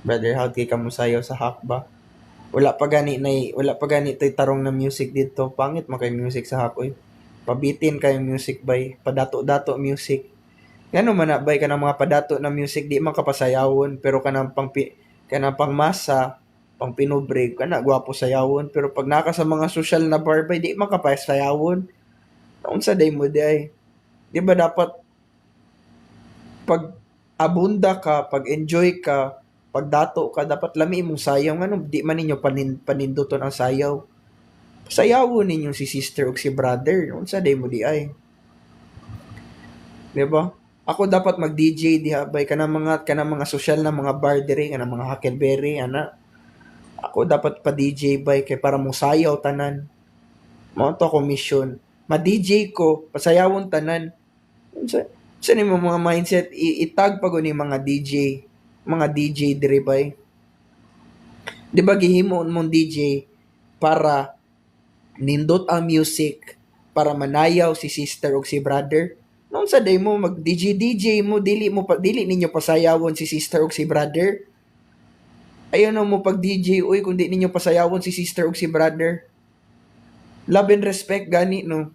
Brother Howd, kay kamusayaw sa hakba. Wala pa gani tay tarong na music dito. Pangit man kay music sa hakoy. Pabitin kay music bay, padato-dato music. Ngano man na bay kanang mga padato na music di man kapasayawon pero kanang pang masa, pang pinobre kana gwapo sayawon pero pag naka sa mga social na bar bay di man kapasayawon. Unsa day mo di ay? Di ba dapat pag abunda ka, pag enjoy ka, pag dato ka, dapat lami mong sayaw. Ano, di man ninyo paninduton ang sayaw. Sayawon ninyo si sister o si brother. Unsa day mo di ay? Di ba? Ako dapat mag-DJ diha bay kanang mga social na mga bar diri kanang mga Huckleberry ana. Ako dapat pa DJ bay kay para mo sayaw tanan. Mao to ako mission. Ma-DJ ko, pasayawon tanan. Unsa sa nimo mga mindset itag pa ni mga DJ diri bay. Di ba gihimo mong DJ para nindot ang music para manayaw si sister o si brother? Noon sa day mo mag DJ mo dili ninyo pasayawon si sister o si brother. Ayaw na mo pag DJ uy kung di ninyo pasayawon si sister o si brother. Love and respect gani no.